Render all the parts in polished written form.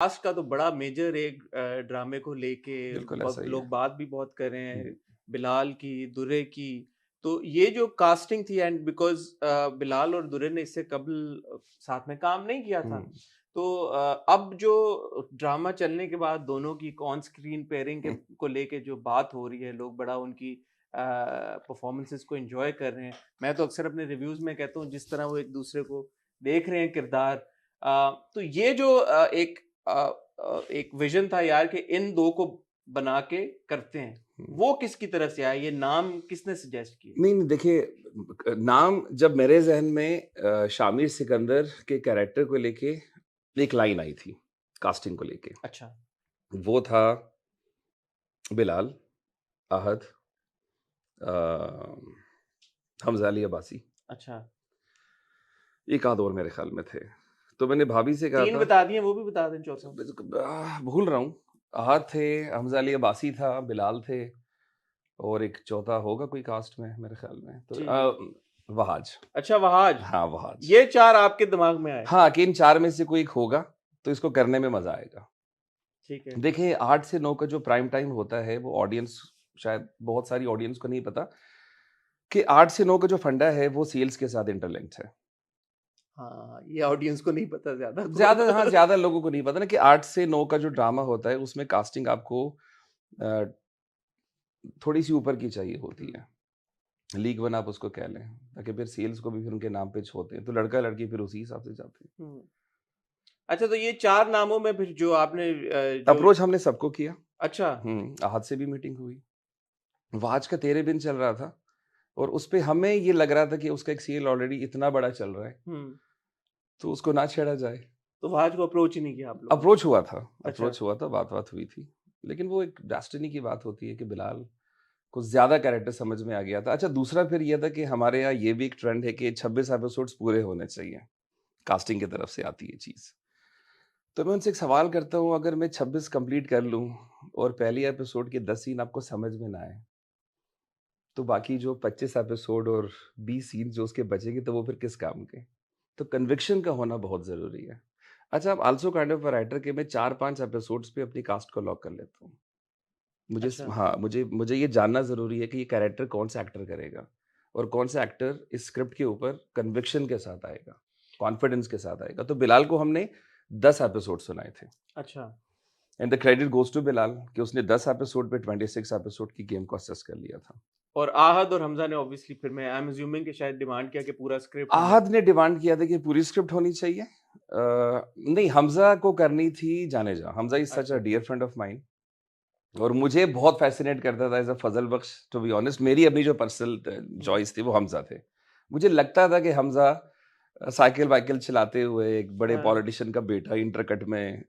Cast का तो बड़ा मेजर एक ड्रामे को लेके बिल्कुल ऐसा ही है। लोग बात भी बहुत कर रहे हैं, हुँ, बिलाल की, दुर्रे की। तो ये जो कास्टिंग थी, एंड बिकॉज बिलाल और दुर्रे ने इससे कबल साथ में काम नहीं किया था, हुँ, तो अब जो ड्रामा चलने के बाद दोनों की ऑन स्क्रीन पेयरिंग के हुँ, को लेके जो बात हो रही है, लोग बड़ा उनकी परफॉर्मेंसेस को एंजॉय कर रहे हैं। मैं तो अक्सर अपने रिव्यूज में कहता हूँ जिस तरह वो एक दूसरे को देख रहे हैं किरदार। तो ये जो एक विजन था यार कि इन दो को बना के करते हैं, हुँ। वो किसकी तरफ से आया? ये नाम किसने सजेस्ट किया? नहीं, नहीं देखिए नाम जब मेरे ज़हन में शामिर सिकंदर के कैरेक्टर को लेके एक लाइन आई थी, कास्टिंग को लेके। अच्छा। वो था बिलाल, अहद, अ, हमज़ा अली अब्बासी, अच्छा, एक आध और मेरे ख़्याल में थे। तो मैंने भाभी से कहा तीन था बता दिए, वो भी बता दें चौथा। भूल रहा हूँ। अहद थे, हमज़ा अली अब्बासी था, बिलाल थे और एक चौथा होगा कोई कास्ट में मेरे ख़्याल में। तो जी, जी। वहाज। अच्छा, वहाज। हाँ, वहाज। ये चार आपके दिमाग में आए। हाँ, कि इन 4 में से कोई एक होगा, तो इसको करने में मज़ा आएगा। ठीक है। देखिए 8 से 9 का जो प्राइम टाइम होता है, वो ऑडियंस शायद बहुत सारी ऑडियंस को नहीं पता कि 8 से 9 का जो फंडा है, वो सीरियल्स के साथ इंटरलिंक्ड है। हाँ, ये ऑडियंस को नहीं पता ज्यादा को। ज़्यादा हाँ, ज़्यादा लोगों को नहीं पता ना कि 8 से 9 का जो ड्रामा होता है, उसमें कास्टिंग आपको अ, थोड़ी-सी ऊपर की चाहिए होती हम्म, है। लीग वन आप उसको कह लें, ताकि फिर सेल्स को भी फिर उनके नाम पे होते हैं, तो लड़का-लड़की फिर उसी हिसाब से जाते हैं। हम्म। अच्छा, तो ये चार नामों में फिर जो आपने जो। अप्रोच हमने सबको किया। अच्छा। आहत से भी मीटिंग हुई। वाज का तेरे बिन चल रहा था और उसपे हमें ये लग रहा था कि उसका एक सीरियल ऑलरेडी इतना बड़ा चल रहा है, हम्म। तो उसको ना छेड़ा जाए। तो वहाज को अप्रोच ही नहीं किया आप लोगों ने? अप्रोच अच्छा। हुआ था, बात-वात हुई थी। लेकिन वो एक डेस्टिनी की बात होती है कि बिलाल को ज़्यादा कैरेक्टर समझ में आ गया था। अच्छा दूसरा फिर ये था कि हमारे यहाँ ये भी एक ट्रेंड है कि 26 एपिसोड्स पूरे होने चाहिए। कास्टिंग की तरफ से आती है चीज़। तो मैं उनसे एक सवाल करता हूँ अगर मैं 26 कंप्लीट कर लूँ और पहली एपिसोड के 10 सीन आपको समझ में ना आए, तो बाकी जो 25 एपिसोड और 20 सीन जो उसके बचेंगे तो वो फिर किस काम के? तो कन्विक्शन का होना बहुत ज़रूरी है। अच्छा I'm also kind of a writer कि मैं 4-5 एपिसोड्स पे अपनी कास्ट को लॉक कर लेता हूँ। अच्छा। मुझे मुझे ये जानना ज़रूरी है कि ये कैरेक्टर कौन-सा एक्टर करेगा और कौन-सा एक्टर इस स्क्रिप्ट के ऊपर कन्विक्शन के साथ आएगा, कॉन्फिडेंस के साथ आएगा। तो बिलाल को हमने 10 एपिसोड सुनाए थे अच्छा। And the credit goes to Bilal कि उसने 10 एपिसोड पे 26 एपिसोड की गेम को असेस कर लिया था। और आहद और हमजा ने ऑब्वियसली, फिर मैं आई एम अज्यूमिंग कि शायद डिमांड किया कि पूरा स्क्रिप्ट हमें। आहद ने डिमांड किया था कि पूरी स्क्रिप्ट होनी चाहिए। नहीं हमज़ा को करनी थी जानेजा। हमज़ा इज़ सच अ अच्छा। डियर फ्रेंड ऑफ माइन और मुझे बहुत फ़ैसिनेट करता था as a Fazal Bakhsh to be honest मेरी अपनी जो पर्सनल हुँ। चॉइस थी वो हमज़ा थे। मुझे लगता था कि हमज़ा साइकिल-वाइकिल चलाते हुए एक बड़े हाँ। पॉलिटिशियन का बेटा इंटरकट में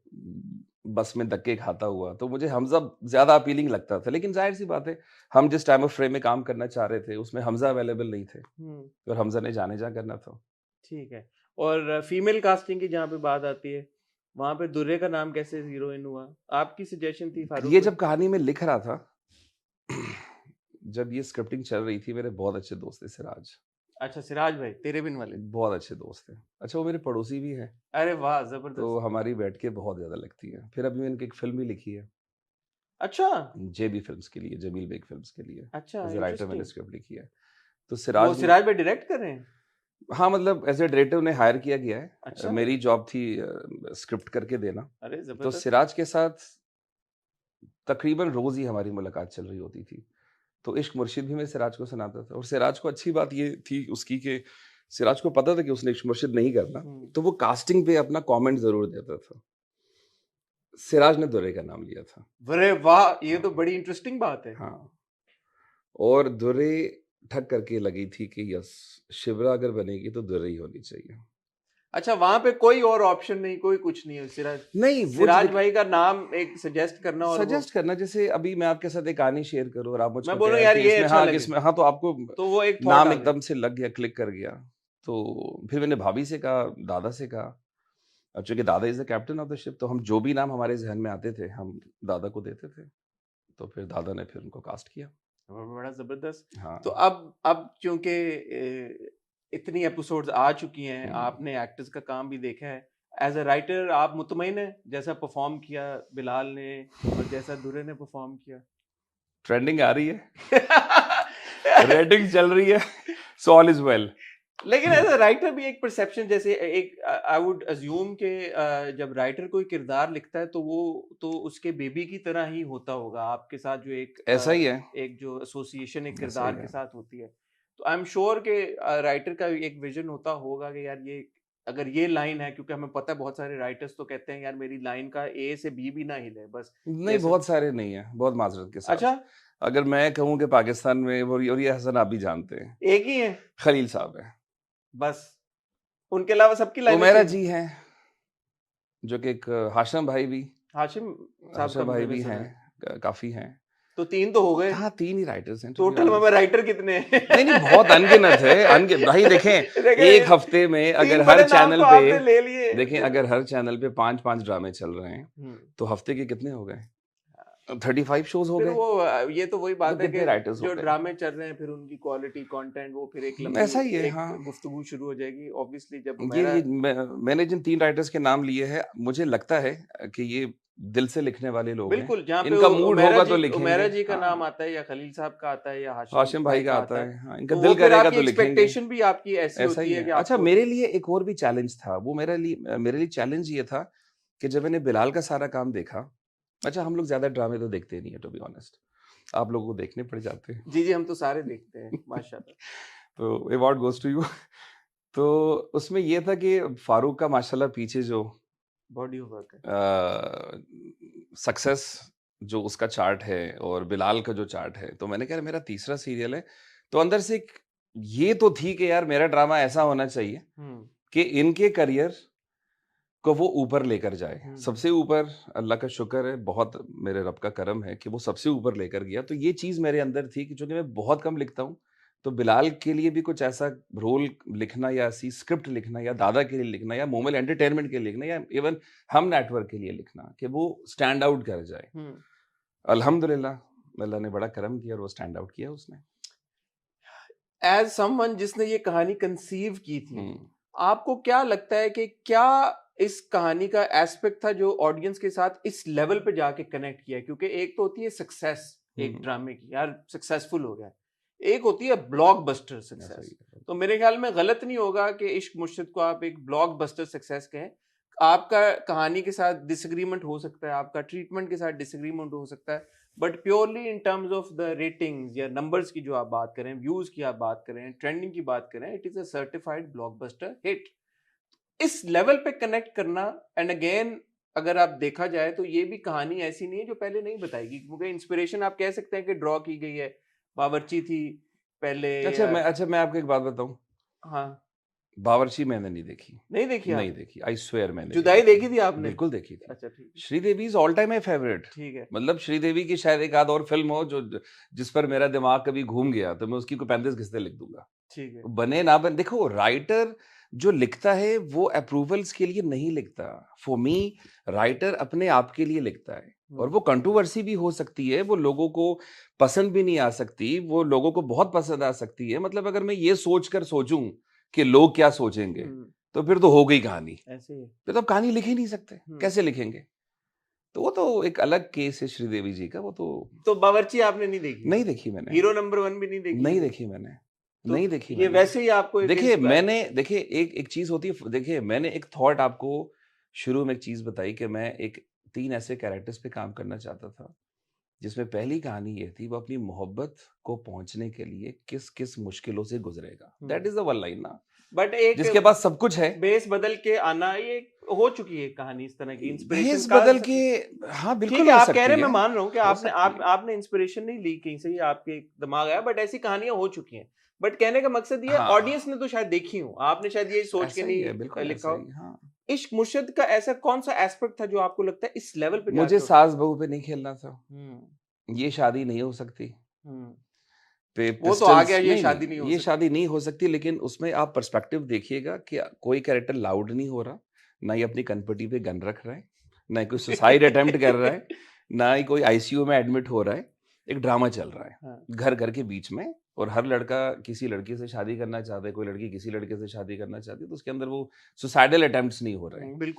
बस में धक्के खाता हुआ, तो मुझे हमज़ा ज़्यादा अपीलिंग लगता था। लेकिन ज़ाहिर-सी बात है, हम जिस टाइम ऑफ फ्रेम में काम करना चाह रहे थे, उसमें हमज़ा अवेलेबल नहीं थे हुँ। और हमज़ा ने जानेजा करना था। ठीक है। और फीमेल कास्टिंग की जहाँ पे बात आती है, वहाँ पे दुर्रे का नाम कैसे हीरोइन हुआ? आपकी सजेशन थी फारूक ये भाई? जब कहानी मैं लिख रहा था, जब ये स्क्रिप्टिंग चल रही थी, मेरे बहुत अच्छे दोस्त थे सिराज, अच्छा, सिराज भाई, तेरे बिन वाले। बहुत अच्छे दोस्त थे। अच्छा वो मेरे पड़ोसी भी हैं, अरे वाह! तो ज़बरदस्त। हमारी बैठ के बहुत ज़्यादा लगती है। फिर अभी मैंने एक फ़िल्म भी लिखी है, अच्छा! जेबी फ़िल्म्स के लिए, जमील बेग फ़िल्म्स के लिए, अच्छा, एज़ अ राइटर मैंने इंटरेस्टिंग। स्क्रिप्ट लिखी है। तो वो सिराज ने सिराज भाई डायरेक्ट कर रहे हैं? हाँ, मतलब एज़ अ डायरेक्टर उन्हें हायर किया गया है। अच्छा! मेरी जॉब थी स्क्रिप्ट करके देना। अरे तो ज़बरदस्त। सिराज के साथ तकरीबन रोज़ ही हमारी मुलाकात चल रही होती थी। तो इश्क मुर्शिद भी मैं सिराज को सुनाता था और सिराज को अच्छी बात ये थी उसकी कि सिराज को पता था कि उसने इश्क मुर्शिद नहीं करना, हुँ। तो वो कास्टिंग पे अपना कमेंट ज़रूर देता था। सिराज ने दुर्रे का नाम लिया था। अरे वाह! ये तो हाँ, बड़ी इंटरेस्टिंग बात है। हाँ और दुर्रे ठग करके लगी थी कि यस, शिवरा अगर बनेगी तो दुर्रे ही होनी चाहिए। अच्छा, वहाँ पे कोई और ऑप्शन नहीं, कोई कुछ नहीं है, सिराज। नहीं, वो जो सिराज देखिए भाई का नाम एक सजेस्ट करना और वो। सजेस्ट करना जैसे अभी मैं आपके साथ एक कहानी शेयर करूँ और आप मैं मुझको बोल रहा कहें हूँ यार कि ये अच्छा कि लगे, इसमें हाँ, तो आपको तो वो एक थॉट नाम आ गई। एकदम से लग गया, क्लिक कर गया। तो फिर मैंने भाभी से कहा, दादा से कहा चूँकि दादा is the captain of the ship तो हम जो भी नाम हमारे ज़हन में आते थे, हम दादा को देते थे। तो फिर दादा ने फिर उनको कास्ट किया। बड़ा ज़बरदस्त। तो हाँ। अब चूँकि इतनी एपिसोड्स आ चुकी हैं, हुँ, आपने एक्टर्स का काम भी देखा है, एज अ राइटर आप मुतमईन है जैसा परफॉर्म किया बिलाल ने और जैसा दुरे ने परफॉर्म किया? ट्रेंडिंग आ रही है, रेटिंग चल रही है, सो ऑल इज वेल। लेकिन एज अ राइटर भी एक परसेप्शन, जैसे एक आई वुड अज्यूम के जब राइटर कोई किरदार लिखता है तो वो तो उसके बेबी की तरह ही होता होगा आपके साथ, जो एक ऐसा ही है, एक जो एसोसिएशन एक ऐसा किरदार ही के है। साथ होती है। तो आई एम श्योर के राइटर का भी एक विजन होता होगा कि यार ये अगर ये लाइन है, क्योंकि हमें पता है बहुत सारे राइटर्स तो कहते हैं यार मेरी लाइन का ए से बी भी ना हिले बस नहीं, जैसे। बहुत सारे नहीं है, बहुत माजरत के साथ। अच्छा, अगर मैं कहूँ कि पाकिस्तान में और ये हसन आप भी जानते हैं, एक ही है खलील साहब है, बस, उनके अलावा सबकी लाइनें उमेरा चेंज। जी हैं, जो कि एक हाशम भाई भी, हाशिम साहब का हाशम भाई मैंने भी सुना हैं, है। काफी हैं। तो 3 तो हो गए। हाँ, 3 ही राइटर्स हैं टू बी टोटल में ऑनेस्ट। राइटर कितने हैं? नहीं, नहीं, बहुत अनगिनत है, भाई देखें, देखें, एक हफ्ते में अगर 3 हर बड़े नाम चैनल तो पे, आपने ले लिए। देखें अगर हर चैनल पे 5-5 ड्रामे चल रहे हैं, हम्म, तो हफ्ते के कितने हो गए? 35 शोज हो फिर गए, वो ये तो वही तो बात है कितने कि राइटर्स हो जो गए? ड्रामे चल रहे हैं फिर उनकी क्वालिटी कंटेंट वो फिर एक लंबी ऐसा ही है, एक हाँ। गुफ्तगू शुरू हो जाएगी ऑब्वियसली जब ये मेरा। मैंने जिन 3 राइटर्स के नाम लिए हैं, मुझे लगता है कि ये दिल से लिखने वाले लोग हैं। बिल्कुल, जहाँ पे इनका मूड होगा तो उमेरा लिखेंगे। जी का नाम हाँ, आता है या खलील साहब का आता है या हाशिम हाशिम भाई भाई का का आता आता है, है, हाँ, इनका तो दिल वो फिर करेगा आपकी तो लिखेंगे। एक्सपेक्टेशन भी आपकी ऐसी ऐसा होती ही है है। कि अच्छा, आपको। मेरे लिए एक और भी चैलेंज था, वो मेरे लिए चैलेंज ये था कि जब मैंने बिलाल का सारा काम देखा, अच्छा हम लोग ज़्यादा ड्रामे तो देखते नहीं है टू बी ऑनेस्ट, आप लोगों को देखने पड़ जाते हैं। जी, जी, हम तो सारे देखते हैं माशाल्लाह। तो अवार्ड गोज़ टू यू। तो उसमें ये था कि फारूक का माशाल्लाह पीछे जो बॉडी ऑफ वर्क है। सक्सेस जो उसका चार्ट है और बिलाल का जो चार्ट है, तो मैंने कहा यार मेरा तीसरा सीरियल है, तो अंदर से एक ये तो थी कि यार मेरा ड्रामा ऐसा होना चाहिए हम्म, कि इनके करियर को वो ऊपर लेकर जाए। हम्म, सबसे ऊपर अल्लाह का शुक्र है, बहुत मेरे रब का करम है कि वो सबसे ऊपर लेकर गया। तो ये चीज़ मेरे अंदर थी कि चूँकि मैं बहुत कम लिखता हूँ, तो बिलाल के लिए भी कुछ ऐसा रोल लिखना या ऐसी स्क्रिप्ट लिखना या दादा के लिए लिखना या मोमेल एंटरटेनमेंट के लिए लिखना या इवन हम नेटवर्क के लिए लिखना कि वो स्टैंड आउट कर जाए। हम्म। अल्हम्दुलिल्लाह अल्लाह ने बड़ा करम किया और वो स्टैंड आउट किया उसने। एज समवन जिसने ये कहानी कंसीव की थी, हुँ। आपको क्या लगता है कि क्या इस कहानी का एस्पेक्ट था जो ऑडियंस के साथ इस लेवल पे जाके कनेक्ट किया? क्योंकि एक तो होती है सक्सेस एक हुँ। ड्रामे की, यार सक्सेसफुल हो गया, एक होती है ब्लॉकबस्टर ऐसा सक्सेस। ही है। तो मेरे ख्याल में गलत नहीं होगा कि इश्क मुर्शिद को आप एक ब्लॉकबस्टर सक्सेस कहें। आपका कहानी के साथ डिसएग्रीमेंट हो सकता है, आपका ट्रीटमेंट के साथ डिसएग्रीमेंट हो सकता है, but purely in terms of the ratings या नंबर्स की जो आप बात करें, व्यूज की आप बात करें, ट्रेंडिंग की बात करें, it is a certified blockbuster hit. इस लेवल पे कनेक्ट करना, एंड अगेन अगर आप देखा जाए तो ये भी कहानी ऐसी नहीं है जो पहले नहीं बताएगी, क्योंकि इंस्पिरेशन आप कह सकते हैं कि ड्रॉ की गई है, बावर्ची थी पहले। अच्छा मैं आपको एक बात बताऊँ, हाँ, बावर्ची मैंने नहीं देखी। नहीं देखी नहीं आपने? देखी, आई स्वेयर मैंने नहीं जुदाई देखी। देखी थी आपने? बिल्कुल देखी थी। अच्छा, ठीक है, Sridevi is all time my favourite. ठीक है, मतलब श्रीदेवी की शायद एक आध और फ़िल्म हो जो जिस पर मेरा दिमाग कभी घूम गया, तो मैं उसकी कोई 35 किस्तें लिख दूँगा। ठीक है। बने ना बने, देखो राइटर जो लिखता है वो अप्रूवल्स के लिए नहीं लिखता। फॉर मी राइटर अपने आप के लिए लिखता है और वो कंट्रोवर्सी भी हो सकती है, वो लोगों को पसंद भी नहीं आ सकती, वो लोगों को बहुत पसंद आ सकती है। मतलब अगर मैं ये सोचकर सोचूँ कि लोग क्या सोचेंगे, तो फिर तो हो गई कहानी। ऐसे ही। फिर तो आप कहानी लिख ही नहीं सकते, कैसे लिखेंगे? तो वो तो एक अलग केस है श्रीदेवी जी का, वो तो बावर्ची आपने नहीं देखी? नहीं देखी मैंने। हीरो नंबर 1 भी नहीं देखी? नहीं देखी मैंने, तो नहीं देखी ये मैंने। वैसे ही आपको एक देखिए इंस्पायर। देखिए एक चीज़ होती है, देखिए मैंने एक थॉट आपको शुरू में एक चीज़ बताई कि मैं एक 3 ऐसे कैरेक्टर्स पे काम करना चाहता था, जिसमें पहली कहानी ये थी वो अपनी मोहब्बत को पहुँचने के लिए किस-किस मुश्किलों से गुज़रेगा। That is the one line ना, बट एक जिसके पास सब कुछ है। बेस बदल के आना, ये हो चुकी है कहानी इस तरह की इंस्पिरेशन भेस का। बदल के हाँ, ठीक बिल्कुल है, हो आप कह सकती रहे हैं, है, मैं मान रहा हूँ कि हो आपने सकती है। आपने इंस्पिरेशन नहीं ली कहीं से, ये आपके दिमाग आया, बट ऐसी कहानियां हो चुकी हैं। बट कहने का मकसद ये है, हाँ, ऑडियंस ने तो शायद देखी हो, आपने शायद ये सोच के ऐसा ही है, नहीं बिल्कुल लिखा ऐसा हो। ही, हाँ। इश्क मुर्शिद का ऐसा कौन सा एस्पेक्ट था जो आपको लगता है इस लेवल पे मुझे जाके सास-बहू पे नहीं खेलना था। हम्म, ये शादी नहीं हो सकती। हम्म, पे वो तो आ पिस्टल्स गया, ये नहीं, शादी नहीं नहीं, हो ये सकती। शादी नहीं हो सकती, लेकिन उसमें आप पर्सपेक्टिव देखिएगा कि कोई कैरेक्टर लाउड नहीं हो रहा, ना ही अपनी कनपटी पे गन रख रहा है, ना ही कोई सुसाइड अटेम्प्ट कर रहा है, ना ही कोई आईसीयू में एडमिट हो रहा है। एक ड्रामा चल रहा है, हाँ, घर-घर के बीच में, और हर लड़का किसी लड़की से शादी करना चाहता है, कोई लड़की किसी लड़के से शादी करना चाहती है, तो उसके अंदर वो सुसाइडल अटेम्प्ट्स नहीं हो रहे हैं। बिल्कुल